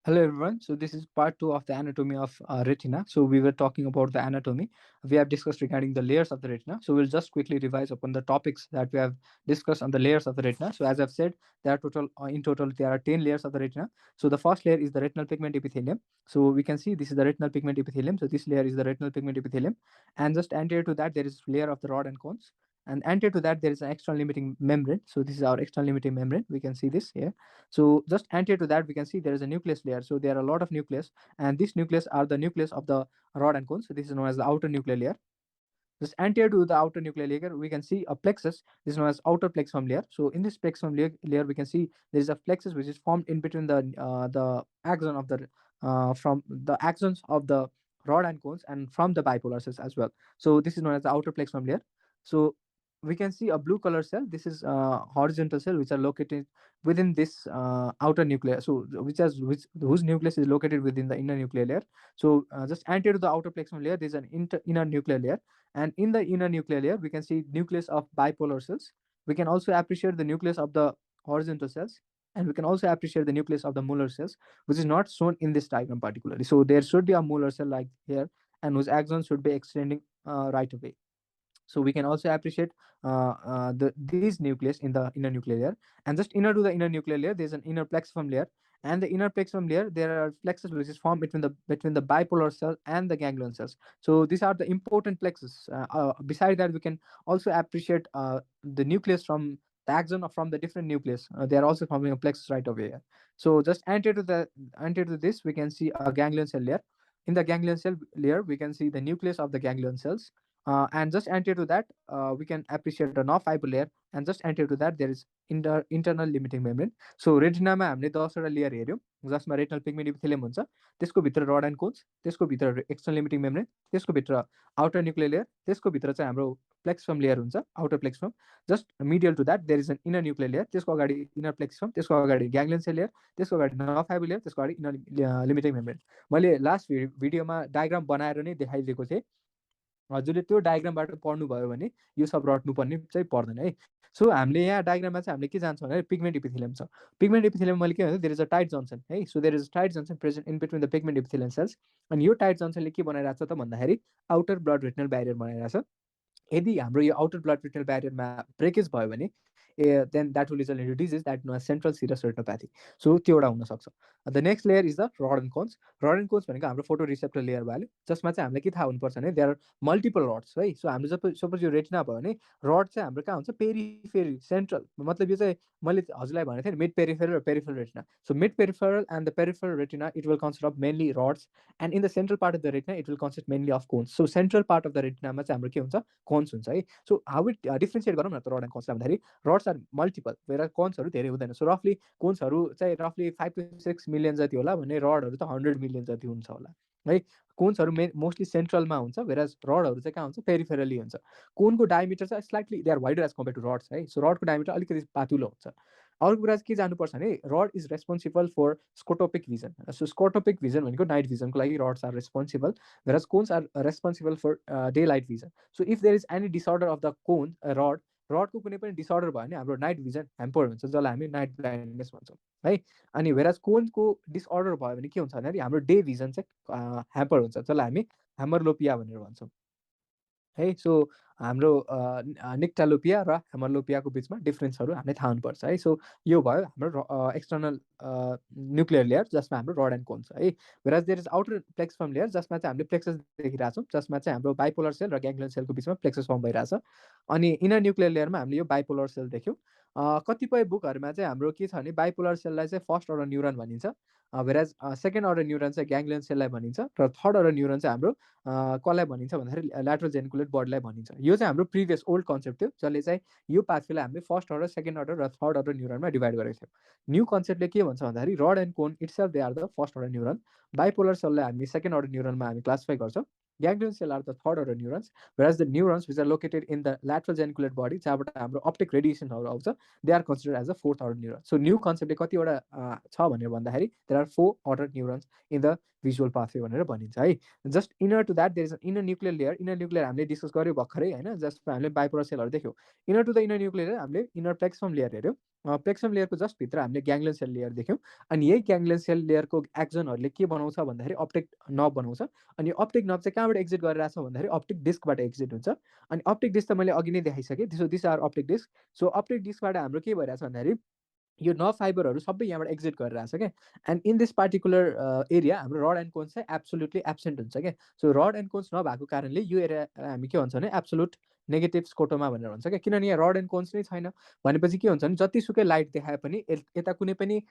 Hello everyone. So this is part two of the anatomy of retina. So we were talking about the anatomy. We have discussed regarding the layers of the retina. So we'll just quickly revise upon the topics that we have discussed on the layers of the retina. So as I've said, there are in total there are 10 layers of the retina. So the first layer is the retinal pigment epithelium. So we can see this is the retinal pigment epithelium. So this layer is the retinal pigment epithelium, and just anterior to that there is layer of the rod and cones. And anterior to that there is an external limiting membrane. So this is our external limiting membrane. We can see this here. So just anterior to that, we can see there is a nucleus layer. So there are a lot of nucleus, and this nucleus are the nucleus of the rod and cone. So this is known as the outer nuclear layer. Just anterior to the outer nuclear layer, we can see a plexus. This is known as outer plexiform layer. So in this plexiform layer, we can see there is a plexus which is formed in between the axon of the from the axons of the rod and cones and from the bipolar cells as well. So this is known as the outer plexiform layer. So we can see a blue color cell. This is horizontal cell which are located within this outer nuclear. So which whose nucleus is located within the inner nuclear layer. So just anterior to the outer plexiform layer, there is an inner nuclear layer, and in the inner nuclear layer, we can see nucleus of bipolar cells. We can also appreciate the nucleus of the horizontal cells, and we can also appreciate the nucleus of the molar cells, which is not shown in this diagram particularly. So there should be a molar cell like here, and whose axon should be extending right away. So we can also appreciate these nucleus in the inner nuclear layer, and just inner to the inner nuclear layer there's an inner plexiform layer, and the inner plexiform layer there are plexus which is formed between the bipolar cell and the ganglion cells. So these are the important plexus. Beside that, we can also appreciate the nucleus from the axon from the different nucleus. They are also forming a plexus right over here. So just anterior to this, we can see a ganglion cell layer. In the ganglion cell layer, we can see the nucleus of the ganglion cells, and just anterior to that, we can appreciate a nerve fiber layer, and just anterior to that there is internal limiting membrane. So रेटिनामा हामीले 10 वटा layer हेऱ्यौँ, जसमा retinol pigment epithelium हुन्छ, त्यसको भित्र rod and cons, त्यसको भित्र external limiting membrane, त्यसको भित्र आउटर न्युक्लियर लेयर, त्यसको भित्र चाहिँ हाम्रो प्लेक्सफर्म लेयर हुन्छ, outer plexiform. Just medial to that there is an inner nuclear layer, त्यसको अगाडि इनर प्लेक्सफर्म, त्यसको अगाडि ग्याङ्ग्लियन सेल लेयर, त्यसको अगाडि नर्भ फाइबर लेयर, त्यसको अगाडि इनर लिमिटिङ मेम्ब्रेन. मैले लास्ट भिडियोमा डायग्राम बनाएर नै देखाइदिएको थिएँ. हजुरले त्यो डायग्रामबाट पढ्नुभयो भने यो सब रट्नुपर्ने चाहिँ पर्दैन है. सो हामीले यहाँ डायग्राममा चाहिँ हामीले के जान्छौँ भने पिगमेन्ट इपिथेलियम छ. पिगमेन्ट इपिथेलियम मैले के भन्दा there is a tight junction है. So there is tight junction present in between the pigment epithelium cells. अनि यो टाइट जन्सनले के बनाइरहेको छ त भन्दाखेरि आउटर ब्लड रेटिनल ब्यारियर बनाइरहेको छ. यदि हाम्रो यो आउटर ब्लड रेटिनल ब्यारियरमा ब्रेकेज भयो भने then that will result in disease that no central serous retinopathy. So त्यो एउटा हुनसक्छ. The next layer is the rod and cones. Rod and cones भनेको हाम्रो फोटो रिसेप्टर लेयर भयो, जसमा चाहिँ हामीलाई के थाहा हुनुपर्छ भने देयर आर मल्टिपल रड्स है. सो हाम्रो सपोज यो रेटिना भयो भने रड चाहिँ हाम्रो कहाँ हुन्छ, पेरिफेरी सेन्ट्रल, मतलब यो चाहिँ मैले हजुरलाई भनेको थिएँ मिड पेरिफेरल र peripheral retina. So mid peripheral and the peripheral retina it will consist of mainly rods, and in the central part of the retina it will consist mainly of cones. So central part of the रेटिनामा चाहिँ हाम्रो के हुन्छ, cons हुन्छ है. So how it differentiate गरौँ न त रड एन्ड कोन्सलाई भन्दाखेरि रड्स आर मल्टिपल वेयर कोन्सहरू धेरै हुँदैन. सो रफली कोन्सहरू चाहिँ रफली 5 to 6 मिलियन जति होला भने रडहरू त 100 मिलियन जति हुन्छ होला है. कोन्सहरू मोस्टली सेन्ट्रलमा हुन्छ, वेराज रडहरू चाहिँ कहाँ हुन्छ, पेरिफेरली हुन्छ. कोनको डायमिटर चाहिँ slightly they are wider as compare to rods है. सो रडको डायमिटर अलिकति पातुलो हुन्छ. अर्को कुरा चाहिँ के जानुपर्छ भने rod is responsible for scotopic vision. So scotopic vision भनेको नाइट भिजनको लागि rods are responsible, whereas cones are responsible for daylight vision. So if there is any disorder of the cone रडको कुनै पनि डिसअर्डर भयो भने हाम्रो night vision hamper हुन्छ, जसलाई हामी नाइट ब्लाइन्डनेस भन्छौँ है. अनि वेराज कोनको डिसअर्डर भयो भने के हुन्छ भन्दाखेरि हाम्रो डे भिजन चाहिँ ह्याम्पर हुन्छ, जसलाई हामी ह्यामरलोपिया भनेर भन्छौँ है. सो हाम्रो निक्टालोपिया र हेमरलोपियाको बिचमा डिफ्रेन्सहरू हामीलाई थाहा हुनुपर्छ है. सो यो भयो हाम्रो एक्सटर्नल न्युक्लियर लेयर, जसमा हाम्रो रड एन्ड कोन छ है. वेराज देयर इज आउटर प्लेक्सफर्म लेयर, जसमा चाहिँ हामीले प्लेक्सस देखिरहेको छौँ, जसमा चाहिँ हाम्रो बाइपोलर सेल र ग्याङ्ग्लियन सेलको बिचमा प्लेक्सस फर्म भइरहेछ. अनि इनर न्युक्लियर लेयरमा हामीले यो बाइपोलर सेल देख्यौँ. कतिपय बुकहरूमा चाहिँ हाम्रो के छ भने बाइपोलर सेललाई चाहिँ फर्स्ट अर्डर न्युरन भनिन्छ, वेराज सेकेन्ड अर्डर न्युरन चाहिँ ग्याङ्ग्लियन सेललाई भनिन्छ, र थर्ड अर्डर न्युरन चाहिँ हाम्रो कसलाई भनिन्छ भन्दाखेरि ल्याटरल जेनिकुलेट बडीलाई भनिन्छ. यो चाहिँ हाम्रो प्रिभियस ओल्ड कन्सेप्ट थियो, जसले चाहिँ यो पाथवेलाई हामीले फर्स्ट अर्डर, सेकेन्ड अर्डर र थर्ड अर्डर न्युरनमा डिभाइड गरेको थियौँ. न्यू कन्सेप्टले के भन्छ भन्दाखेरि rod and cone itself they are the first order neuron. Bipolar सेललाई हामी सेकेन्ड अर्डर न्युरनमा हामी क्लासिफाई गर्छौँ. Ganglion cell are the third order neurons, whereas the neurons which are located in the lateral geniculate body, जहाँबाट हाम्रो optic रेडिएसनहरू आउँछ, they are considered as a fourth order neuron. So new कन्सेप्टले कतिवटा छ भनेर भन्दाखेरि there are 4 order neurons in the visual pathway भनेर भनिन्छ है। Just inner to that there is inner nuclear layer. Inner nuclear हामीले डिस्कस गऱ्यौँ भर्खरै होइन, जसमा हामीले बाइपोलर सेलहरू देख्यौँ। Inner to the inner nuclear हामीले इनर प्लेक्सम लेयर हेऱ्यौँ। प्लेक्सम लेयरको जस्ट भित्र हामीले ग्याङ्लियन सेल लेयर देख्यौँ। अनि यही ग्याङ्लियन सेल लेयरको एक्जनहरूले के बनाउँछ भन्दाखेरि अप्टिक नब बनाउँछ। अनि अप्टिक नब चाहिँ कहाँबाट एक्जिट गरिरहेछ भन्दाखेरि अप्टिक डिस्कबाट एक्जिट हुन्छ। अनि अप्टिक डिस्क त मैले अघि नै देखाइसकेँ। So this are optic disc. So optic डिस्कबाट हाम्रो के भइरहेछ भन्दाखेरि यो नर्भ फाइबरहरू सबै यहाँबाट एक्जिट गरिरहेछ क्या। And in this particular area हाम्रो रड एन्ड कोन्स चाहिँ एब्सोल्युटली एब्सेन्ट हुन्छ क्या। सो रड एन्ड कोन्स नभएको कारणले यो एरिया हामी के भन्छ भने एब्सोल्युट नेगेटिभ स्कोटोमा भनेर भन्छ क्या। किनभने यहाँ रड एन्ड कोन्स नै छैन भनेपछि के हुन्छ भने जतिसुकै लाइट देखाए पनि यता कुनै पनि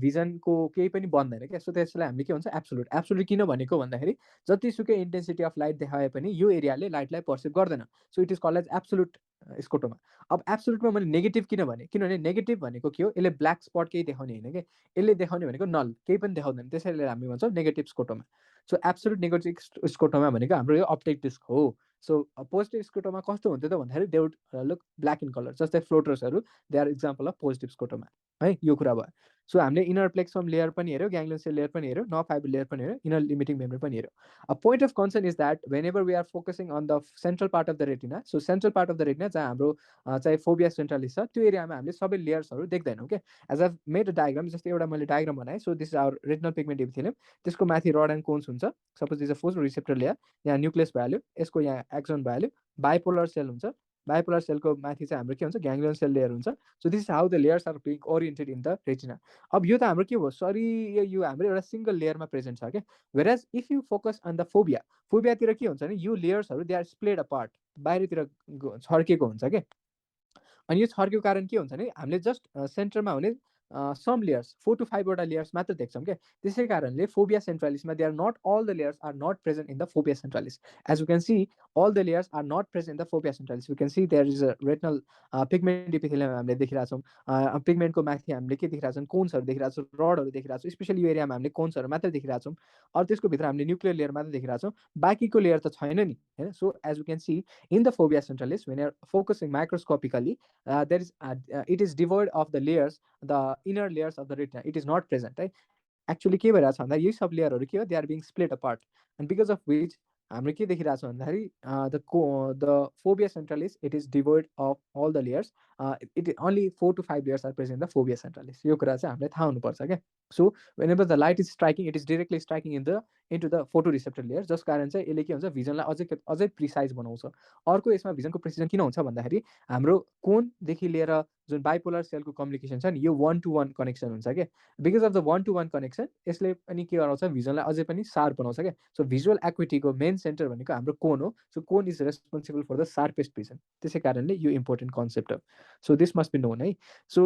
भिजनको केही पनि बन्दैन क्या। सो त्यसलाई हामीले के भन्छ एब्सोल्युट। एब्सोल्युट किन भनेको भन्दाखेरि जतिसुकै इन्टेन्सिटी अफ लाइट देखाए पनि यो एरियाले लाइटलाई पर्सिभ गर्दैन। So it is called as absolute scotoma. अब एब्सोल्युटमा मैले नेगेटिभ किन भने, किनभने नेगेटिभ भनेको के हो, यसले ब्ल्याक स्पट केही देखाउने होइन कि, यसले देखाउने भनेको नल केही पनि देखाउँदैन, त्यसैले हामी भन्छौँ negative scotoma. So absolute negative scotoma भनेको हाम्रो यो अप्टिक डिस्क हो। सो पोजिटिभ स्कोटोमा कस्तो हुन्थ्यो त भन्दाखेरि they would look black in colour, जस्तै फ्लोटर्सहरू they are example of positive scotoma है। यो कुरा भयो। सो हामीले इनर प्लेक्सम लेयर पनि हेऱ्यौँ, ग्याङ्लियन सेल लेयर पनि हेऱ्यौँ, नर्भ फाइबर लेयर पनि हेऱ्यौँ, इनर लिमिटिङ मेमोरी पनि हेऱ्यौँ। A point of concern is that whenever we are focusing on the central part of the retina, so central part of the retina जहाँ हाम्रो चाहिँ phobia सेन्ट्रलिस छ त्यो एरियामा हामीले सबै लेयर्सहरू देख्दैनौँ क्या। As a made a diagram, जस्तै एउटा मैले डायग्राम बनाएँ। So this is our retinal pigment epithelium. त्यसको माथि रड एन्ड कोन्स हुन्छ। Suppose this a photo receptor layer, यहाँ न्युक्लियस भइहाल्यो, यसको यहाँ एक्सन भइहाल्यो, बाइपोलर सेल हुन्छ। बाइपोलर सेलको माथि चाहिँ हाम्रो के हुन्छ ग्याङ्लियन सेल लेयर हुन्छ। So this is how the layers are being oriented in the retina. अब यो त हाम्रो के भयो, सरी यो हाम्रो एउटा सिङ्गल लेयरमा प्रेजेन्ट छ क्या। Whereas if you focus on the fovea, फोबियातिर के हुन्छ भने यो लेयर्सहरू दे आर स्प्लेड अपार्ट, बाहिरतिर छर्केको हुन्छ क्या। अनि यो छर्केको कारण के हुन्छ भने हामीले जस्ट सेन्टरमा हुने सम लेयर्स 4 to 5 वटा लेयर्स मात्र देख्छौँ क्या। त्यसै कारणले फोबिया सेन्ट्रालिसमा they are not all the layers are not present in the fovea centralis. As you can see all the layers are not present in the fovea centralis. You can see there is a retinal pigment epithelium हामीले देखिरहेछौँ। पिगमेन्टको माथि हामीले के देखिरहेछौँ, कोन्सहरू देखिरहेछौँ, रडहरू देखिरहेछौँ। Specially यो एरियामा हामीले कोन्सहरू मात्र देखिरहेछौँ। अरू त्यसको भित्र हामीले न्युक्लियर लेयर मात्र देखिरहेछौँ, बाँकीको लेयर त छैन नि होइन। So as you can see in the fovea centralis when are focusing microscopically there is it is devoid of the layers, the inner layers of the retina, it is not present है। Actually के भइरहेछ भन्दा यही सब लेयरहरू के हो, they are being split apart, and because of which हाम्रो के देखिरहेछ भन्दाखेरि the fovea centralis it is devoid of all the layers. It only 4 to 5 layers are present in the fovea centralis. यो कुरा चाहिँ हामीलाई थाहा हुनुपर्छ क्या। So whenever the light is striking it is directly striking into the photo receptor layer, जस कारण चाहिँ यसले के हुन्छ भिजनलाई अझै प्रिसाइज बनाउँछ। अर्को यसमा भिजनको प्रिसिजन किन हुन्छ भन्दाखेरि हाम्रो कोनदेखि लिएर जुन बाइपोलर सेलको कम्युनिकेसन छ नि यो 1 to 1 कनेक्सन हुन्छ क्या। Because of the 1 to 1 connection यसले पनि के गराउँछ भिजनलाई अझै पनि सार्प बनाउँछ क्या। सो भिजुअल एक्विटीको मेन सेन्टर भनेको हाम्रो कोन हो। So cone is responsible for the sharpest vision, त्यसै कारणले यो इम्पोर्टेन्ट कन्सेप्ट हो। So this must be known है। सो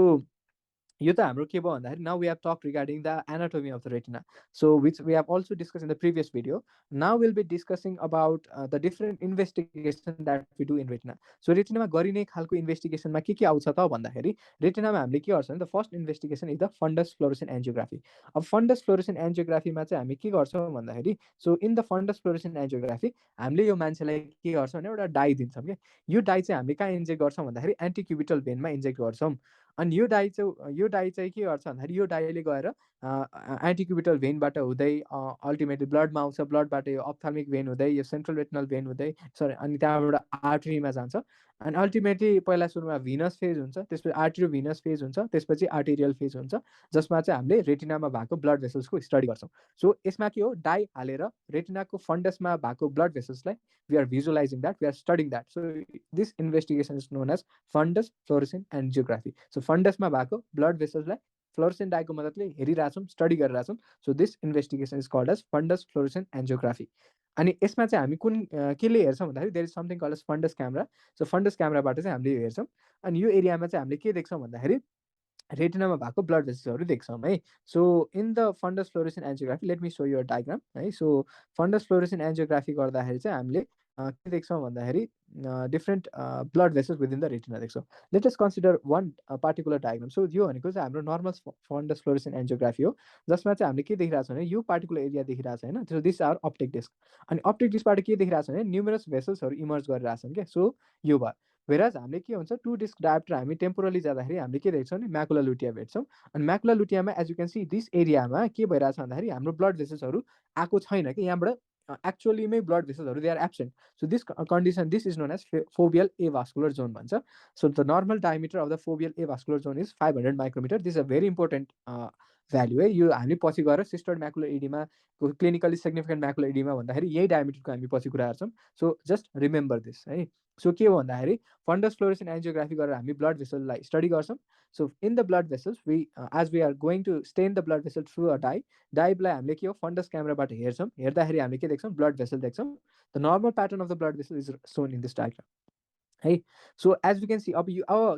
यो त हाम्रो के भयो भन्दाखेरि now we have talk regarding the anatomy of the retina, so which we have also discuss in the previous video. Now will be discussing about the different investigation that we do in retina. So रेटिनामा गरिने खालको इन्भेस्टिगेसनमा के आउँछ त भन्दाखेरि रेटिनामा हामीले के गर्छौँ भने the first investigation is the fundus fluorescent angiography. अब फन्डस फ्लोरेसेन्ट एन्जियोग्राफीमा चाहिँ हामी के गर्छौँ भन्दाखेरि so in the fundus fluorescent angiography हामीले यो मान्छेलाई के गर्छौँ भने एउटा डाई दिन्छौँ कि यो डाई चाहिँ हामीले कहाँ इन्जेक्ट गर्छौँ भन्दाखेरि एन्टिक्युबिटल भेनमा इन्जेक्ट गर्छौँ। अनि यो डाई चाहिँ के गर्छ भन्दाखेरि यो डाईले गएर एन्टिक्युबिटल भेनबाट हुँदै अल्टिमेटली ब्लडमा आउँछ, ब्लडबाट यो अप्थाल्मिक भेन हुँदै यो सेन्ट्रल रेटिनल भेन हुँदै सरी अनि त्यहाँबाट आर्टरीमा जान्छ। अनि अल्टिमेटली पहिला सुरुमा भिनस फेज हुन्छ, त्यसपछि आर्टेरियो भिनस फेज हुन्छ, त्यसपछि आर्टेरियल फेज हुन्छ, जसमा चाहिँ हामीले रेटिनामा भएको ब्लड भेसल्सको स्टडी गर्छौँ। सो यसमा के हो डाई हालेर रेटिनाको फन्डसमा भएको ब्लड भेसल्सलाई we are visualizing that, we are studying that. So this investigation is known as fundus fluorescent angiography. So फन्डसमा भएको ब्लड भेसल्सलाई फ्लोरेसेन्ट डाईको मद्दतले हेरिरहेछौँ, स्टडी गरिरहेछौँ। So this investigation is called as fundus fluorescent angiography. अनि यसमा चाहिँ हामी कुन केले हेर्छौँ भन्दाखेरि there is something called as funds camera. So funds क्यामेराबाट चाहिँ हामीले हेर्छौँ। अनि यो एरियामा चाहिँ हामीले के देख्छौँ भन्दाखेरि रेटिनामा भएको ब्लड भेसल्सहरू देख्छौँ है। So in the fundus fluorescent angiography let me so यो डायग्राम है। सो फन्डस फ्लोरेसेन्ट एन्जियोग्राफी गर्दाखेरि चाहिँ हामीले के देख्छौँ भन्दाखेरि different blood vessels within the retina देख्छौँ। Let us consider one particular diagram. So यो भनेको चाहिँ हाम्रो नर्मल फन्डस फ्लोरेसेन्ट एन्जियोग्राफी हो, जसमा चाहिँ हामीले के देखिरहेको छ भने यो पार्टिकुलर एरिया देखिरहेको छ होइन। So this our optic disc. अनि अप्टिक डिस्कबाट के देखिरहेको छ भने न्युमरस भेसल्सहरू इमर्ज गरिरहेछन् क्या। सो यो भयो। वेराज हामीले के हुन्छ टु डिस्क डायोप्टर हामी टेम्पोरली जाँदाखेरि हामीले के देख्छौँ नि म्याकुला लुटिया भेट्छौँ अनि म्याकुला लुटियामा as you can see this एरियामा के भइरहेछ भन्दाखेरि हाम्रो ब्लड भेसल्सहरू आएको छैन कि यहाँबाट एक्चुअलीमै ब्लड भेसल्सहरू they are absent so this condition this is known as foveal avascular zone भन्छ so the normal diameter of the foveal avascular zone is 500 micrometre this a very important value है यो हामी पछि गएर cystoid macular oedema clinically significant macular oedema भन्दाखेरि यही डायमिटरको हामी पछि कुरा गर्छौँ सो जस्ट रिमेम्बर दिस है सो के हो भन्दाखेरि फन्डस फ्लोरेसेन्ट एन्जियोग्राफी गरेर हामी ब्लड भेसललाई स्टडी गर्छौँ so in the blood vessels we as we are going to stain the blood vessel through a डाइबलाई हामीले के हो फन्डस क्यामेराबाट हेर्छौँ हेर्दाखेरि हामीले के देख्छौँ ब्लड भेसल देख्छौँ the normal pattern of the blood vessel is shown in this diagram है so as you can see अब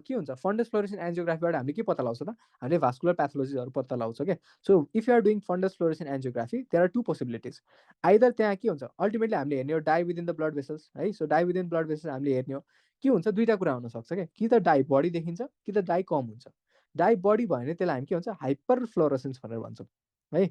के हुन्छ फन्डस फ्लोरेसेन्ट एन्जियोग्राफीबाट हामीले के पत्ता लगाउँछ त हामीले भास्कुलर प्याथोलोजिजहरू पत्ता लगाउँछ क्या so if you are doing fundus fluorescent angiography there are two possibilities either त्यहाँ के हुन्छ अल्टिमेटली हामीले हेर्ने हो dye within the blood vessels है so dye within blood vessels हामीले हेर्ने हो के हुन्छ दुईवटा कुरा हुनसक्छ क्या कि त डाई बढी देखिन्छ कि त डाई कम हुन्छ डाई बढी भयो भने त्यसलाई हामी के भन्छ हाइपर फ्लोरोसेन्स भनेर भन्छौँ है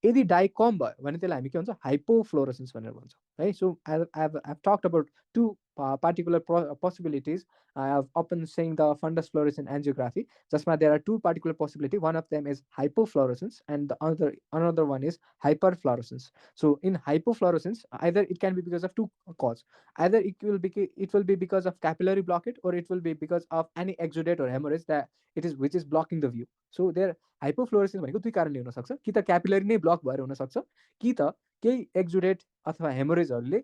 यदि डाई कम भयो भने त्यसलाई हामी के भन्छ हाइपोफ्लोरोसेन्स भनेर भन्छौँ है so I talked about to particular possibilities. I have often saying the fundus fluorescent angiography. Just there are two particular possibilities. One of them is hypofluorescence, and the another one is hyperfluorescence. So in hypofluorescence, either it can be because of two causes. Either it will be because of capillary blockage, or it will be because of any exudate or hemorrhage that it is which is blocking the view. So there hypofluorescence भनेको दुई कारणले हुन सक्छ कि त capillary नै block भएर हुन सक्छ कि त केही एक्जुडेट अथवा हेमोरेजहरूले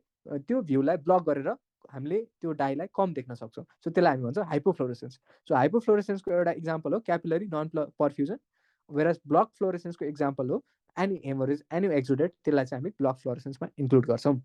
त्यो भ्यूलाई ब्लक गरेर हामीले त्यो डाईलाई कम देख्न सक्छौँ सो त्यसलाई हामी भन्छौँ हाइपोफ्लोरेसेन्स सो हाइपोफ्लोरेसेन्सको एउटा इक्जाम्पल हो capillary non perfusion whereas block फ्लोरेसेन्सको इक्जाम्पल हो एनी हेमोरेज एनी एक्जुडेट त्यसलाई चाहिँ हामी ब्लक फ्लोरेसेन्समा इन्क्लुड गर्छौँ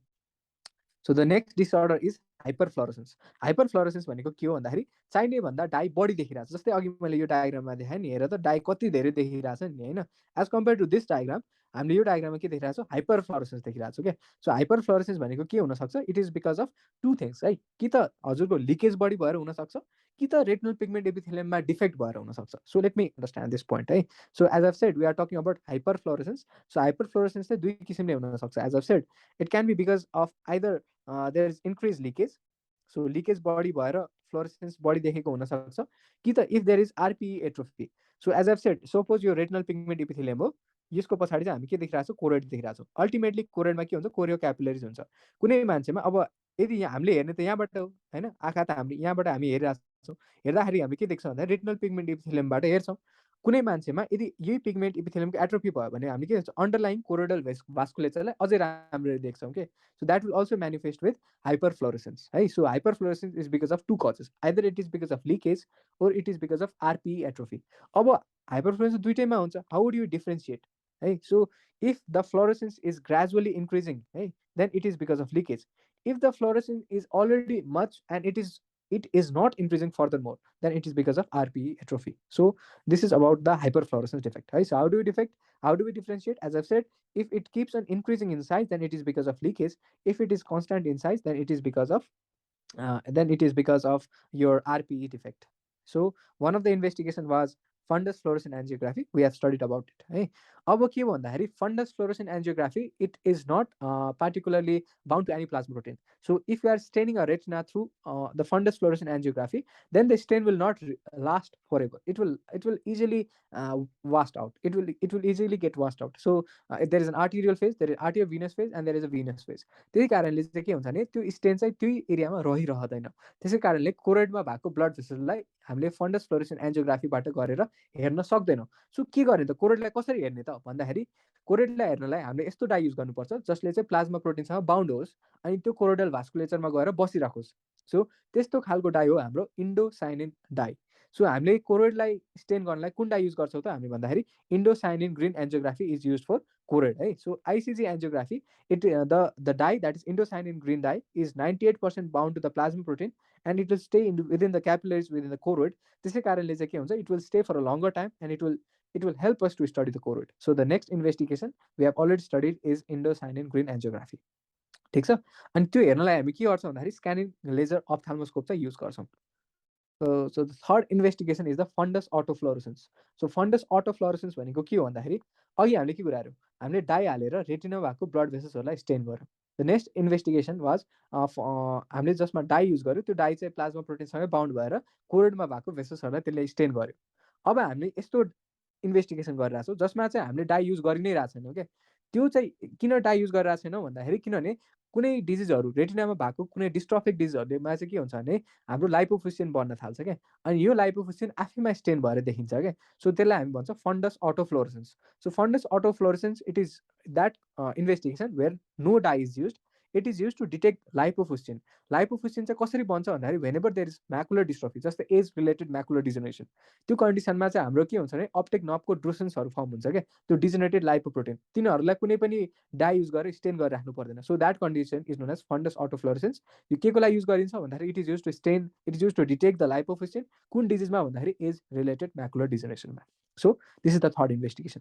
so the next disorder is hyperfluorescence hyperfluorescence भनेको के हो भन्दाखेरि चाहिने भन्दा डाई बढी देखिरहेको छ जस्तै अघि मैले यो डायग्राममा देखाएँ नि हेर त डाई कति धेरै देखिरहेछ नि होइन as compare to this diagram हामीले यो डायग्राममा के देखिरहेको छौँ हाइपरफ्लोरेसेन्स देखिरहेको छौँ क्या सो हाइपरफ्लोरेसेन्स भनेको के हुनसक्छ it is because of two things है कि त हजुरको लिकेज बढी भएर हुनसक्छ कि त रेटिनल पिगमेन्ट एपिथेलियममा डिफेक्ट भएर हुनसक्छ so let me understand this point है so as of said we are talking about hyperfluorescence so hyperfluorescence चाहिँ दुई किसिमले हुनसक्छ as of said it can be because of either there is increase leakage so leakage बढी भएर fluorescence बढी देखेको हुनसक्छ कि त if there is RPE atrophy so as of said suppose यो रेटिनल पिगमेन्ट एपिथेलियम हो यसको पछाडि चाहिँ हामी के देखिरहेको छौँ कोरेड देखिरहेको छौँ अल्टिमेटली कोरेडमा के हुन्छ कोरियो क्यापिलरिज हुन्छ कुनै मान्छेमा अब यदि हामीले हेर्ने त यहाँबाट हो होइन आँखा त हामीले यहाँबाट हामी हेरिरहेको छौँ हेर्दाखेरि हामी के देख्छौँ भन्दा रेटिनल पिगमेन्ट एपिथेलियमबाट हेर्छौँ कुनै मान्छेमा यदि यही पिगमेन्ट एपिथेलियमको एट्रोफी भयो भने हामीले के भन्छ अन्डरलाइन कोरोडल भास्कुलेचरलाई अझै राम्ररी देख्छौँ कि so that will also manifest with hyperfluorescence है so hyperfluorescence is because of two causes either it is because of leakage or it is because of RPE atrophy अब हाइपरफ्लोरेसेन्स दुइटैमा हुन्छ हाउ वुड यु डिफ्रेन्सिएट है so if the fluorescence is gradually increasing है then it is because of leakage. If the fluorescence is already much and it is not increasing furthermore, then it is because of RPE atrophy. So this is about the hyperfluorescence defect. Right? So how do we differentiate? As I've said, if it keeps on increasing in size, then it is because of leakage. If it is constant in size, then it is because of your RPE defect. So one of the investigation was fundus fluorescent angiography. We have studied about it. है अब के भन्दाखेरि fundus fluorescent angiography it is not particularly bound to any plasma protein. So if you are staining a retina through the fundus fluorescent angiography, then the stain will not last forever. It will easily washed out. It will easily get washed out. So there is an arterial phase, there is arteriovenous phase, and there is a venous phase. त्यही कारणले चाहिँ के हुन्छ भने त्यो stain चाहिँ त्यही एरियामा रहिरहँदैन त्यसै कारणले कोरेडमा भएको ब्लड भेसललाई हामीले फन्डस फ्लोरेसेन्ट एन्जियोग्राफीबाट गरेर हेर्न सक्दैनौँ सो के गर्ने त कोरेडलाई कसरी हेर्ने त भन्दाखेरि कोरेडलाई हेर्नलाई हामीले यस्तो डाई युज गर्नुपर्छ जसले चाहिँ प्लाज्मा प्रोटिनसँग बााउन्ड होस् अनि त्यो कोरोडल भास्कुलेचरमा गएर बसिराखोस् सो त्यस्तो खालको डाई हो हाम्रो इन्डोसाइनिन डाई सो हामीले कोरोडलाई स्टेन गर्नलाई कुन डाई युज गर्छौँ त हामी भन्दाखेरि indocyanine green angiography is use for choroid है so ICG angiography the dye that is indocyanine green dye is 98% bound to the plasma protein and it will stay within the capillaries within the choroid त्यसै कारणले चाहिँ के हुन्छ it will stay for a longer time and it will help us to study the choroid so the next investigation we have already studied is indocyanine green angiography ठिक छ अनि त्यो हेर्नलाई हामी के गर्छौँ भन्दाखेरि स्क्यानिङ लेजर अप्थाल्मोस्कोप चाहिँ युज गर्छौँ So the third investigation is the fundus autofluorescence. So fundus autofluorescence भनेको के हो भन्दाखेरि अघि हामीले के कुरा गऱ्यौँ, हामीले डाई हालेर रेटिना भएको ब्लड भेसल्सहरूलाई स्टेन गऱ्यौँ. द नेक्स्ट इन्भेस्टिगेसन वाज हामीले जसमा डाई युज गर्यो त्यो डाई चाहिँ प्लाज्मा प्रोटिनसँगै बााउन्ड भएर कोरोडमा भएको भेसल्सहरूलाई त्यसले स्टेन गर्यो. अब हामीले यस्तो इन्भेस्टिगेसन गरिरहेको छौँ जसमा चाहिँ हामीले डाई युज गरि नै रहेको छैनौँ क्या. त्यो चाहिँ किन डाई युज गरिरहेको छैनौँ भन्दाखेरि किनभने कुनै डिजिजहरू रेटिनामा भएको कुनै डिस्ट्रफिक डिजिजहरूमा चाहिँ के हुन्छ भने हाम्रो लाइपोफिसियन बन्न थाल्छ क्या. अनि यो लाइपोफिसियन आफैमा स्टेन भएर देखिन्छ क्या. सो त्यसलाई हामी भन्छ fundus autofluorescence. So fundus autofluorescence it is that investigation where no dye is use. It is use to detect lipofuscin. Lipofuscin चाहिँ कसरी बन्छ भन्दाखेरि whenever there is macular dystrophy जस्तै एज रिलेटेड म्याकुलर डिजेनेरेसन, त्यो कन्डिसनमा चाहिँ हाम्रो के हुन्छ भने अप्टिक नबको ड्रुसेन्सहरू फर्म हुन्छ क्या, त्यो डिजेनेरेटेड लाइपोप्रोटिन. तिनीहरूलाई कुनै पनि डाई युज गरेर स्टेन गरेर राख्नु पर्दैन. So that condition is known as fundus autofluorescence. यो के को लागि युज गरिन्छ भन्दाखेरि it is use to stain, it is use to detect the lipofuscin. कुन डिजिजमा भन्दाखेरि एज रिलेटेड म्याकुलर डिजेनेरेसनमा. So this is the third investigation.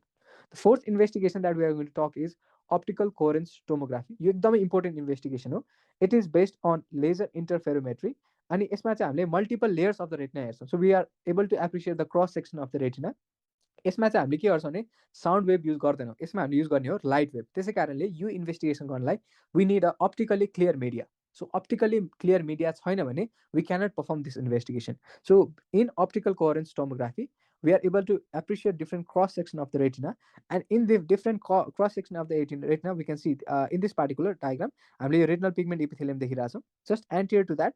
The fourth investigation that we are going to talk is optical coherence tomography. यो एकदमै important investigation हो. It is based on laser interferometry. अनि यसमा चाहिँ हामीले multiple layers of the retina हेर्छौँ. So we are able to appreciate the cross section of the retina. यसमा चाहिँ हामीले के गर्छौँ भने साउन्ड वेभ युज गर्दैनौँ, यसमा हामीले युज गर्ने हो लाइट वेभ. त्यसै कारणले यो इन्भेस्टिगेसन गर्नलाई we need a optically clear media. So optically clear media छैन भने we cannot perform this investigation. So in optical coherence tomography we are able to appreciate different cross section of the retina, and in the different cross section of the retina we can see in this particular diagram हामीले यो retinal pigment epithelium देखिरहेको छौँ. just anterior to that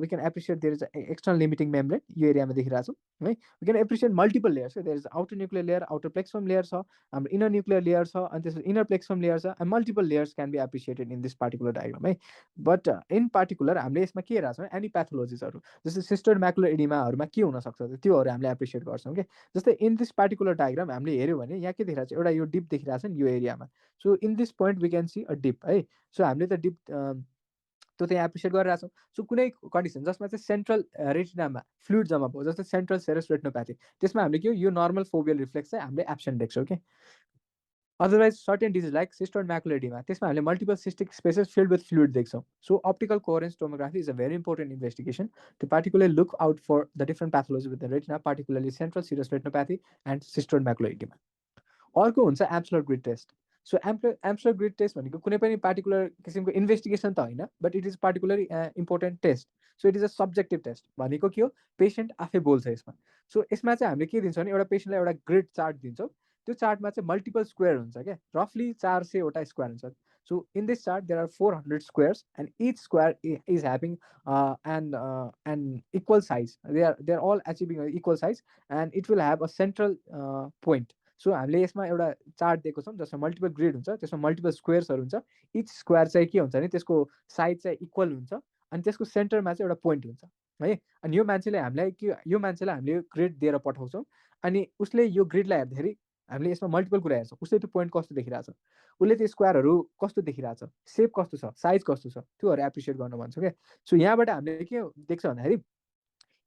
we can appreciate there is an external limiting membrane यो एरियामा देखिरहेको छौँ है. we can appreciate multiple layers. there is outer nuclear layer, outer plexum layer छ, हाम्रो inner nuclear layer छ, अनि त्यसपछि inner plexum layer छ, and multiple layers can be appreciated in this particular diagram है. but in particular हामीले यसमा के हेरेको छौँ एनी प्याथोलोजिसहरू जस्तै सिस्टर म्याकुलर एडिमाहरूमा के हुनसक्छ त्योहरू हामीले एप्रिसिएट गर्छौँ कि. जस्तै इन दिस पार्टिकुलर डायग्राम हामीले हेऱ्यौँ भने यहाँ के देखिरहेको छ एउटा यो डिप देखिरहेको छ नि यो एरियामा. So in this point we can see a dip है. सो हामीले त डिप त्यो चाहिँ एप्रिसिएट गरिरहेको छौँ. सो कुनै कन्डिसन जसमा चाहिँ सेन्ट्रल रेटिनामा फ्लुइड जमा भयो जस्तै सेन्ट्रल सेरस रेटिनोप्याथी, त्यसमा हामीले के यो नर्मल फोबियल रिफ्लेक्स चाहिँ हामीले एब्सेन्ट देख्छौँ कि. Otherwise certain disease like cystoid macular oedema त्यसमा हामीले multiple cystic spaces filled with fluid देख्छौँ. So optical coherence tomography is a very important investigation to particularly look out for the different pathologies with the retina, particularly central serous retinopathy and cystoid macular edema. अर्को हुन्छ absolute grid test. So absolute grid test भनेको कुनै पनि particular किसिमको investigation त होइन, but it is particularly important test. So it is a subjective test. भनेको के हो पेसेन्ट आफै बोल्छ यसमा. सो यसमा चाहिँ हामीले के दिन्छौँ भने एउटा पेसेन्टलाई एउटा ग्रिड चार्ट दिन्छौँ. त्यो चार्टमा चाहिँ मल्टिपल स्क्वायर हुन्छ क्या, रफली 400वटा स्क्वायर हुन्छ. So in this chart there are 400 squares and each square is having an equal size. They are all achieving equal size and it will have a central point. So हामीले यसमा एउटा chart दिएको छौँ जसमा multiple grid हुन्छ, त्यसमा multiple स्क्वेयर्सहरू हुन्छ. Each square चाहिँ के हुन्छ भने त्यसको साइज चाहिँ इक्वल हुन्छ अनि त्यसको सेन्टरमा चाहिँ एउटा पोइन्ट हुन्छ है. अनि यो मान्छेले हामीलाई के यो मान्छेलाई हामीले ग्रिड दिएर पठाउँछौँ अनि उसले यो ग्रिडलाई हेर्दाखेरि हामीले यसमा मल्टिपल कुरा हेर्छौँ. उसले त्यो पोइन्ट कस्तो देखिरहेछ, उसले त्यो स्क्वायरहरू कस्तो देखिरहेछ, सेप कस्तो छ, साइज कस्तो छ, त्योहरू एप्रिसिएट गर्न भन्छौँ क्या. सो यहाँबाट हामीले के देख्छ भन्दाखेरि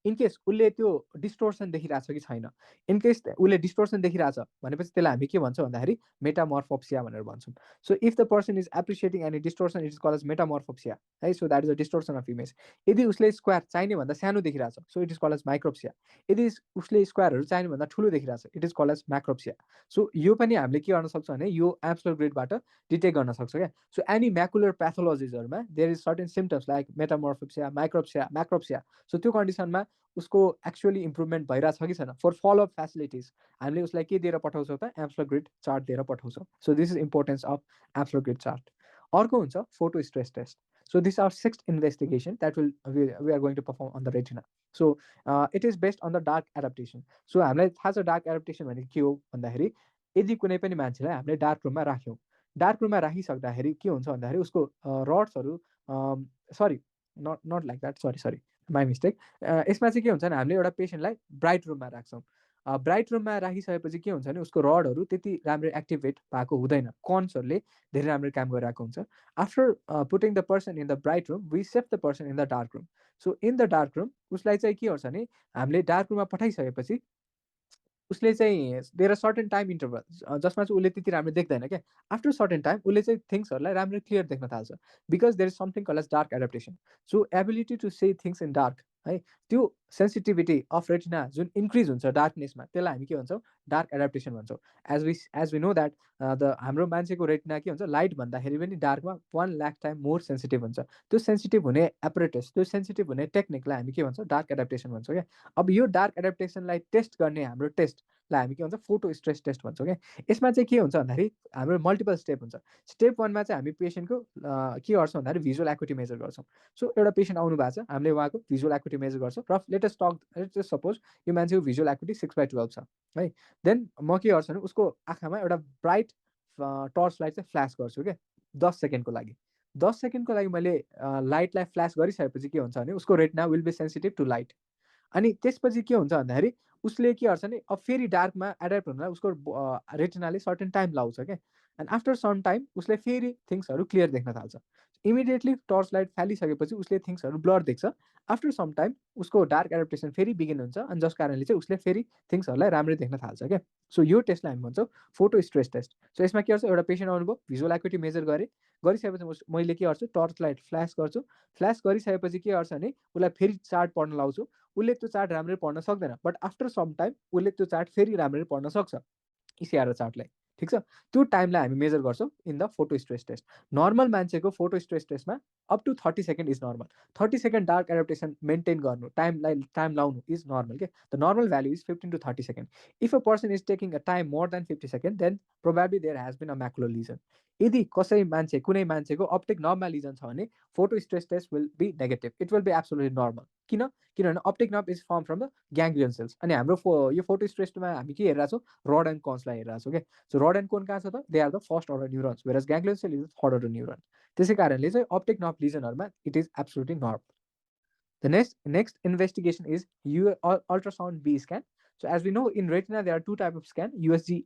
इनकेस उसले त्यो डिस्टोर्सन देखिरहेछ कि छैन. इनकेस उसले डिस्टोर्सन देखिरहेछ भनेपछि त्यसलाई हामी के भन्छौँ भन्दाखेरि मेटामर्फोप्सिया भनेर भन्छौँ. So if the person is appreciating any distortion it is called as metamorphopsia है. So that is a distortion of image. यदि उसले स्क्वायर चाहिने भन्दा सानो देखिरहेछ so it is called as micropsia. यदि उसले स्क्वायरहरू चाहिने भन्दा ठुलो देखिरहेछ it is called as macropsia. So यो पनि हामीले के गर्न सक्छौँ भने यो एब्सोल्युट ग्रिडबाट डिटेक्ट गर्न सक्छ क्या. सो एनी म्याकुलर प्याथोलोजिजहरूमा there is certain symptoms like metamorphopsia, micropsia, macropsia. So त्यो कन्डिसनमा उसको एक्चुअली इम्प्रुभमेन्ट भइरहेछ कि छैन. फर फलोअप फेसिलिटिज हामीले उसलाई के दिएर पठाउँछौँ त एब्सोल्युट ग्रिड चार्ट दिएर पठाउँछौँ. So this is importance of absolute grid chart. अर्को हुन्छ photo stress test. So this are sixth investigation that will we are going to perform on the retina. So it is based on the dark adaptation. So हामीलाई थाहा छ dark adaptation भनेको के हो भन्दाखेरि यदि कुनै पनि मान्छेलाई हामीले डार्क रुममा राख्यौँ, डार्क रुममा राखिसक्दाखेरि के हुन्छ भन्दाखेरि उसको रड्सहरू sorry not like that, sorry my mistake. यसमा चाहिँ के हुन्छ भने हामीले एउटा पेसेन्टलाई ब्राइट रुममा राख्छौँ. ब्राइट रुममा राखिसकेपछि के हुन्छ भने उसको रडहरू त्यति राम्रो एक्टिभेट भएको हुँदैन, कर्न्सहरूले धेरै राम्रो काम गरिरहेको हुन्छ. After putting the person in the bright room we save the person in the dark room. So in the dark room उसलाई चाहिँ के गर्छ भने हामीले डार्क रुममा पठाइसकेपछि उसले चाहिँ there are certain time interval जसमा चाहिँ उसले त्यति राम्रो देख्दैन क्या. आफ्टर सर्टेन टाइम उसले चाहिँ थिङ्सहरूलाई राम्रो क्लियर देख्न थाल्छ because there is something called as dark adaptation. So ability to see things in dark है, त्यो सेन्सिटिभिटी अफ रेटिना जुन इन्क्रिज हुन्छ डार्कनेसमा त्यसलाई हामी के भन्छौँ डार्क एडाप्टेसन भन्छौँ एज वी नो द्याट हाम्रो मान्छेको रेटिना के हुन्छ लाइट भन्दाखेरि पनि डार्कमा 1 लाख टाइम मोर सेन्सिटिभ हुन्छ त्यो सेन्सिटिभ हुने एपरेटस त्यो सेन्सिटिभ हुने टेक्निकलाई हामी के भन्छौँ डार्क एडाप्टेसन भन्छौँ क्या अब यो डार्क एडाप्टेसनलाई टेस्ट गर्ने हाम्रो टेस्टलाई हामी के भन्छौँ फोटो स्ट्रेस टेस्ट भन्छौँ क्या यसमा चाहिँ के हुन्छ भन्दाखेरि हाम्रो मल्टिपल स्टेप हुन्छ स्टेप 1मा चाहिँ हामी पेसेन्टको के गर्छौँ भन्दाखेरि भिजुअल एकुटी मेजर गर्छौँ सो एउटा पेसेन्ट आउनु भएको छ हामीले उहाँको भिजुअल एकुटी मेजर गर्छौँ र लेटेस्ट सपोज यो मान्छेको भिजुअल एकुटी 6/12 छ है देन म के गर्छु भने उसको आँखामा एउटा ब्राइट टर्च लाइट चाहिँ फ्ल्यास गर्छु क्या 10 सेकेन्डको लागि 10 सेकेन्डको लागि मैले लाइटलाई फ्ल्यास गरिसकेपछि के हुन्छ भने उसको retina will be sensitive to light अनि त्यसपछि के हुन्छ भन्दाखेरि उसले के गर्छ भने अब फेरि डार्कमा एडाप्ट हुनलाई उसको रेटिनाले सर्टेन टाइम लाउँछ क्या एन्ड आफ्टर सम टाइम उसले फेरि थिङ्सहरू क्लियर देख्न थाल्छ इमिडिएटली टर्च लाइट फालिसकेपछि उसले थिङ्सहरू ब्लर देख्छ आफ्टर सम टाइम उसको डार्क एडाप्टेसन फेरि बिगिन हुन्छ अनि जस कारणले चाहिँ उसले फेरि थिङ्सहरूलाई राम्रै देख्न थाल्छ क्या सो यो टेस्टलाई हामी भन्छौँ फोटो स्ट्रेस टेस्ट सो यसमा के गर्छ एउटा पेसेन्ट आउनुभयो भिजुअल एकुटी मेजर गरेँ गरिसकेपछि मैले के गर्छु टर्च लाइट फ्ल्यास गर्छु फ्ल्यास गरिसकेपछि के गर्छ भने उसलाई फेरि चार्ट पढ्न लाउँछु उसले त्यो चार्ट राम्ररी पढ्न सक्दैन बट आफ्टर सम टाइम उसले त्यो चार्ट फेरि राम्ररी पढ्न सक्छ इसिआर चार्टलाई ठिक छ त्यो टाइमलाई हामी मेजर गर्छौँ in the photo stress test normal मान्छेको फोटो स्ट्रेस टेस्टमा up to 30 second is normal 30 second dark adaptation maintain गर्नु टाइम लाउनु इज नर्मल के the normal value is 15 to 30 second if a person is taking a time more than 50 second then probably there has been a macular lesion यदि कुनै मान्छेको optic नर्ममा lesion छ भने photo stress test will be negative it will be absolutely normal किनभने optic nerve is form from the ganglion cells अनि हाम्रो यो फोटो स्ट्रेसमा हामी के हेरिरहेको छौँ रड एन्ड कन्सलाई हेरिरहेको छौँ क्या सो रड एन्ड कोन कहाँ छ त they are the first order neurons whereas ganglion cell is third order neuron त्यसै कारणले चाहिँ अप्टिक नर्भ लिजनहरूमा it is absolutely normal The next investigation is ultrasound B scan. So as we know in retina there are two type of scan USG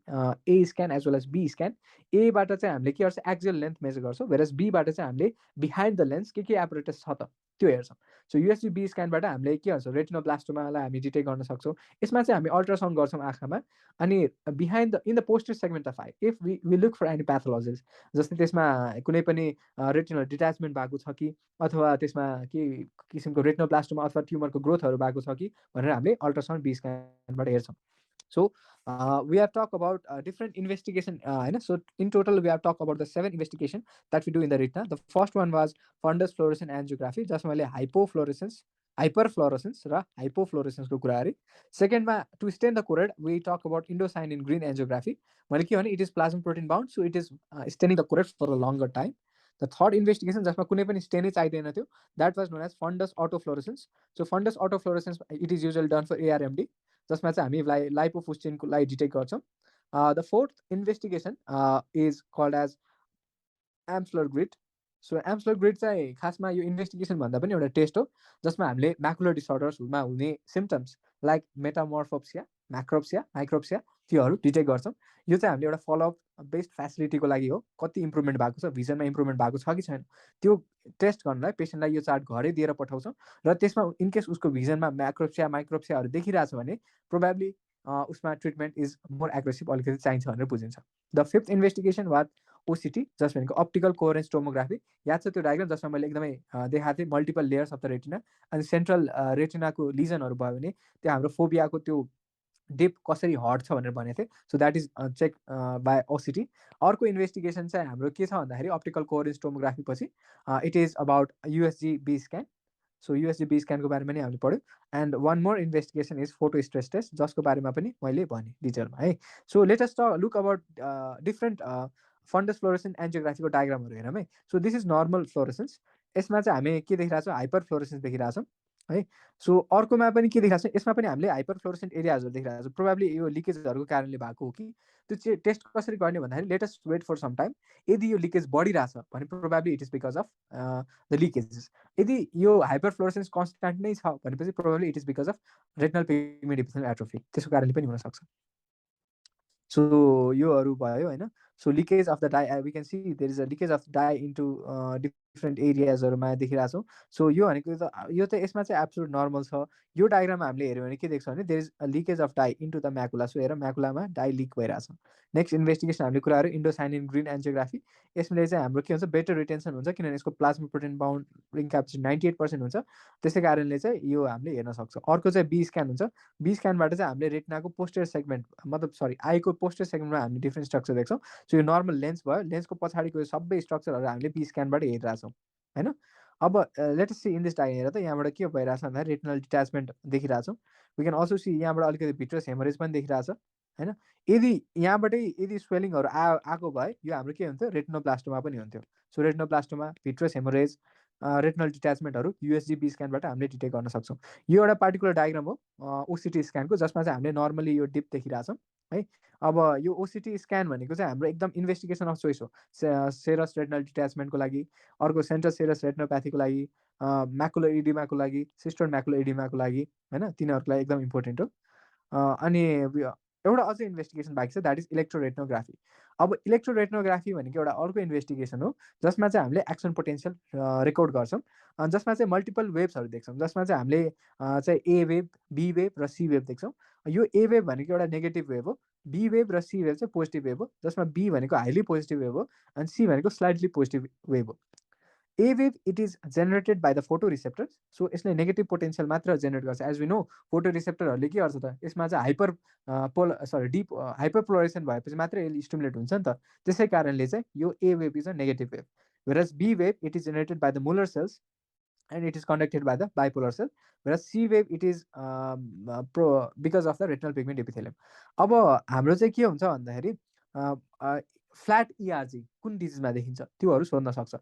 A scan as well as B scan. A बाट चाहिँ हामीले के गर्छ axial length measure गर्छौँ whereas B बाट चाहिँ हामीले behind the lens के apparatus छ त त्यो हेर्छौँ सो USG B स्क्यानबाट हामीले के गर्छौँ रेटिनोब्लास्टोमालाई हामी डिटेक्ट गर्न सक्छौँ यसमा चाहिँ हामी अल्ट्रासाउन्ड गर्छौँ आँखामा अनि behind the in the posterior segment of eye if we look for any pathologies जस्तै त्यसमा कुनै पनि रेटिनल डिट्याचमेन्ट भएको छ कि अथवा त्यसमा के किसिमको रेटिनोब्लास्टोमा अथवा ट्युमरको ग्रोथहरू भएको छ कि भनेर हामीले अल्ट्रासाउन्ड बी स्क्यानबाट हेर्छौँ so we have talked about different investigation so in total we have talked about the 7 investigation that we do in the retina the first one was fundus fluorescent angiography जसमा मैले hyperfluorescence र hypofluorescence को कुरा गरेँ सेकेन्डमा to stain the choroid we talk about indocyanine green angiography मैले के भने it is plasma protein bound so it is staining the choroid for a longer time the third investigation जसमा कुनै पनि स्टेनै चाहिँदैन थियो that was known as fundus autofluorescence so fundus autofluorescence it is usually done for ARMD जसमा चाहिँ हामी लाइपोफुस्टिनको लागि detect गर्छौँ the fourth investigation is called as Amsler grid so Amsler grid चाहिँ खासमा यो इन्भेस्टिगेसन भन्दा पनि एउटा टेस्ट हो जसमा हामीले म्याकुलर डिसअर्डर्समा हुने सिम्टम्स लाइक मेटामोर्फोप्सिया माइक्रोप्सिया त्योहरू डिटेक्ट गर्छौँ यो चाहिँ हामीले एउटा फलोअप बेस्ट फेसिलिटीको लागि हो कति इम्प्रुभमेन्ट भएको छ भिजनमा इम्प्रुभमेन्ट भएको छ कि छैन त्यो टेस्ट गर्नलाई पेसेन्टलाई यो चार्ट घरै दिएर पठाउँछौँ र त्यसमा इनकेस उसको भिजनमा माइक्रोप्सियाहरू देखिरहेछ भने प्रोभाब्ली उसमा ट्रिटमेन्ट इज मोर एग्रेसिभ अलिकति चाहिन्छ भनेर बुझिन्छ द फिफ्थ इन्भेस्टिगेसन वाट ओसिटी जस भनेको अप्टिकल कोहेरेन्स टोमोग्राफी याद छ त्यो डायग्राम जसमा मैले एकदमै देखाएको थिएँ multiple layers of the retina अनि सेन्ट्रल रेटिनाको लिजनहरू भयो भने त्यो हाम्रो फोबियाको त्यो डिप कसरी हट्छ भनेर भनेको थिएँ so that is check by OCT अर्को इन्भेस्टिगेसन चाहिँ हाम्रो के छ भन्दाखेरि अप्टिकल कोहेरेन्स टोमोग्राफी पछि it is about USG B scan so USG B स्क्यानको बारेमा पनि हामीले पढ्यौँ and one more investigation is photo stress test जसको बारेमा पनि मैले भनेँ डिटेलमा है so let's just look about different fundus fluorescent एन्जियोग्राफीको डायग्रामहरू हेरौँ है so this is normal fluorescence यसमा चाहिँ हामी के देखिरहेको छौँ हाइपर फ्लोरेसेन्स देखिरहेछौँ है सो अर्कोमा पनि के देखिरहेको छ यसमा पनि हामीले हाइपर फ्लोरेसेन्ट एरियाजहरू देखिरहेको छौँ प्रोभाब्ली यो लिकेजहरूको कारणले भएको हो कि त्यो टेस्ट कसरी गर्ने भन्दाखेरि let's just wait for some time यदि यो लिकेज बढिरहेछ भने probably it is because of the leakages यदि यो हाइपर फ्लोरेसेन्स कन्सटेन्ट नै छ भनेपछि probably it is because of retinal pigment deficiency atrophy त्यसको कारणले पनि हुनसक्छ सो योहरू भयो होइन so leakage of the dye we can see there is a leakage of dye into different एरियाजहरूमा देखिरहेको छौँ। सो यो भनेको यो त यसमा चाहिँ एब्सोल्युट नर्मल छ। यो डायग्राममा हामीले हेऱ्यौँ भने के देख्छौँ भने there is a leakage of dye into the macula. So हेर म्याकुलामा डाई लिक भइरहेछ। नेक्स्ट इन्भेस्टिगेसन हामीले कुराहरू इन्डोसाइनिन ग्रिन एन्जियोग्राफी। यसले चाहिँ हाम्रो के हुन्छ बेटर रिटेन्सन हुन्छ किनभने यसको प्लाज्मा प्रोटिन बाउन्डिङ क्यापेसिटी 98% हुन्छ। त्यसै कारणले चाहिँ यो हामीले हेर्न सक्छौँ। अर्को चाहिँ बी स्क्यान हुन्छ। बी स्क्यानबाट चाहिँ हामीले रेटिनाको पोस्टर सेगमेन्ट मतलब सरी आईको पोस्टर सेगमेन्टमा हामीले डिफ्रेन्ट स्ट्रक्चर देख्छौँ। सो यो नर्मल लेन्स भयो। लेन्सको पछाडिको सबै स्ट्रक्चरहरू हामीले बी स्क्यानबाट हेरिरहेछौँ होइन। अब let's just see in this dye हेर त यहाँबाट के भइरहेछ भन्दा रेटिनल डिट्याचमेन्ट देखिरहेछौँ। वी क्यान अल्सो सी यहाँबाट अलिकति भिट्रस हेमरेज पनि देखिरहेछ होइन। यदि यहाँबाटै यदि स्वेलिङहरू आएको भए यो हाम्रो के हुन्थ्यो रेटिनोब्लास्टोमा पनि हुन्थ्यो। So retinoblastoma vitreous haemorrhage retinal डिट्याचमेन्टहरू युएसजी बी स्क्यानबाट हामीले डिटेक्ट गर्न सक्छौँ। यो एउटा पार्टिकुलर डायग्राम हो ओसिटी स्क्यानको जसमा चाहिँ हामीले नर्मली यो डिप देखिरहेछौँ है। अब यो ओसिटी स्क्यान भनेको चाहिँ हाम्रो एकदम इन्भेस्टिगेसन अफ चोइस हो सेरस रेटिनल डिट्याचमेन्टको लागि, अर्को सेन्ट्रल सेरस रेटिनोप्याथीको लागि, म्याकुलर इडिमाको लागि, सिस्टर म्याकुलर इडिमाको लागि होइन, तिनीहरूको लागि एकदम इम्पोर्टेन्ट हो। अनि एउटा अझै इन्भेस्टिगेसन बाँकी छ द्याट इज इलेक्ट्रोरेटिनोग्राफी। अब इलेक्ट्रोरेटिनोग्राफी भनेको एउटा अर्को इन्भेस्टिगेसन हो जसमा चाहिँ हामीले एक्सन पोटेन्सियल रेकर्ड गर्छौँ। जसमा चाहिँ मल्टिपल वेभ्सहरू देख्छौँ। जसमा चाहिँ हामीले चाहिँ ए वेभ, बी वेभ र सी वेभ देख्छौँ। यो ए वेभ भनेको एउटा नेगेटिभ वेभ हो। बी वेभ र सी वेभ चाहिँ पोजिटिभ वेभ हो। जसमा बी भनेको हाइली पोजिटिभ वेभ हो अनि सी भनेको स्लाइटली पोजिटिभ वेभ हो। A wave it is generated by the photo receptors. So यसले नेगेटिभ पोटेन्सियल मात्र जेनेरेट गर्छ। एज वी नो फोटो रिसेप्टरहरूले के गर्छ त यसमा चाहिँ डिप हाइपर पोलराइजेसन भएपछि मात्रै यसले स्टिमुलेट हुन्छ नि त। त्यसै कारणले चाहिँ यो A wave is a negative wave. whereas B wave it is generated by the Muller cells and it is conducted by the bipolar cell, whereas C wave it is because of the retinal pigment epithelium. अब हाम्रो चाहिँ के हुन्छ भन्दाखेरि flat इआरजी कुन डिजिजमा देखिन्छ त्योहरू सोध्न सक्छ।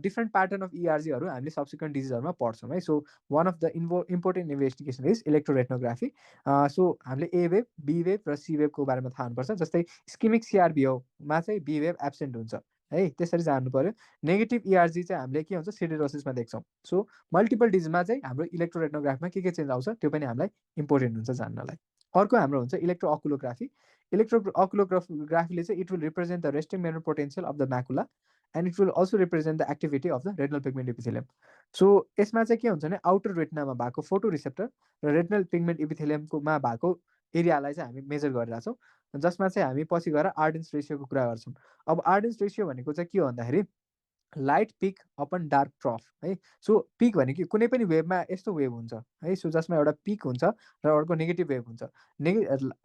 डिफ्रेन्ट प्याटर्न अफ इआरजीहरू हामीले सब्सिक्वेन्ट डिजिजहरूमा पढ्छौँ है। So one of the important investigation is electroretinography. So हामीले ए वेभ, बी वेभ र सी वेभको बारेमा थाहा हुनुपर्छ। जस्तै स्किमिक सिआरबिओमा चाहिँ बी वेभ एब्सेन्ट हुन्छ है, त्यसरी जान्नु पर्यो। नेगेटिभ इआरजी चाहिँ हामीले के हुन्छ सिडेरोसिसमा देख्छौँ। सो मल्टिपल डिजिजमा चाहिँ हाम्रो इलेक्ट्रोरेटिनोग्राफीमा के चेन्ज आउँछ त्यो पनि हामीलाई इम्पोर्टेन्ट हुन्छ जान्नलाई। अर्को हाम्रो हुन्छ इलेक्ट्रोअकुलोग्राफी। इलेक्ट्रोअकुलोग्राफीले चाहिँ it will represent the resting memory potential of the macula and it will also represent the activity of the retinal pigment epithelium. So यसमा चाहिँ के हुन्छ भने आउटर रेटिनामा भएको फोटो रिसेप्टर र रेटिनल पिगमेन्ट इपिथेलियमकोमा भएको एरियालाई चाहिँ हामी मेजर गरिरहेछौँ। जसमा चाहिँ हामी पछि गएर आर्डेन्स रेसियोको कुरा गर्छौँ। अब आर्डेन्स रेसियो भनेको चाहिँ के हो भन्दाखेरि लाइट पिक अपन डार्क ट्रफ है। सो पिक भनेको कुनै पनि वेभमा यस्तो वेभ हुन्छ है। सो जसमा एउटा पिक हुन्छ र अर्को नेगेटिभ वेभ हुन्छ।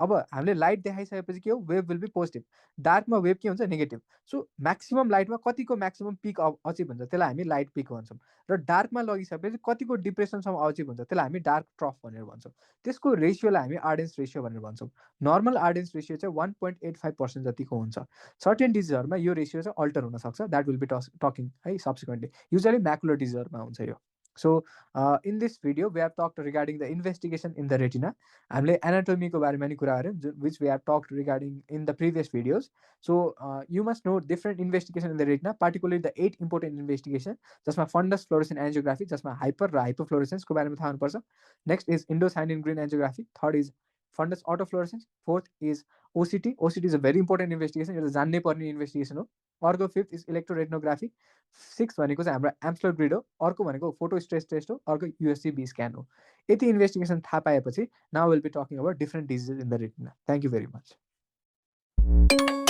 अब हामीले लाइट देखाइसकेपछि के हो वेभ विल बी पोजिटिभ। डार्कमा वेभ के हुन्छ नेगेटिभ। सो म्याक्सिमम लाइटमा कतिको म्याक्सिमम पिक अचिभ हुन्छ त्यसलाई हामी लाइट पिक भन्छौँ। र डार्कमा लगिसकेपछि कतिको डिप्रेसनसम्म अचिभ हुन्छ त्यसलाई हामी डार्क ट्रफ भनेर भन्छौँ। त्यसको रेसियोलाई हामी आर्डेन्स रेसियो भनेर भन्छौँ। नर्मल आर्डेन्स रेसियो चाहिँ 1.85% जतिको हुन्छ। सर्टेन डिजिजहरूमा यो रेसियो चाहिँ अल्टर हुनसक्छ द्याट विल बी टकिङ है सब्सिक्वेन्टली। युजली म्याकुलर डिजिजहरूमा हुन्छ यो। So in this video we have talked regarding the investigation in the retina. हामीले एनाटोमीको बारेमा नि कुरा गऱ्यौँ which we have talked regarding in the previous videos. So you must know different investigation in the retina particularly the 8 important investigation जसमा fundus fluorescent angiography जसमा hyper र हाइपोफ्लोरेसेन्सको बारेमा थाहा हुनुपर्छ। Next is indocyanine green angiography. Third is fundus autofluorescence. Fourth is OCT. ओसिटी is a very important investigation, यो त जान्नै पर्ने इन्भेस्टिगेसन हो। अर्को फिफ्थ इज इलेक्ट्रोरेटिनोग्राफी। सिक्स भनेको चाहिँ हाम्रो एम्स्लर ग्रिड हो। अर्को भनेको फोटो स्ट्रेस टेस्ट हो। अर्को युएससी बी स्क्यान हो। यति इन्भेस्टिगेसन थाहा पाएपछि now will be talking about different diseases in the retina. Thank you very much.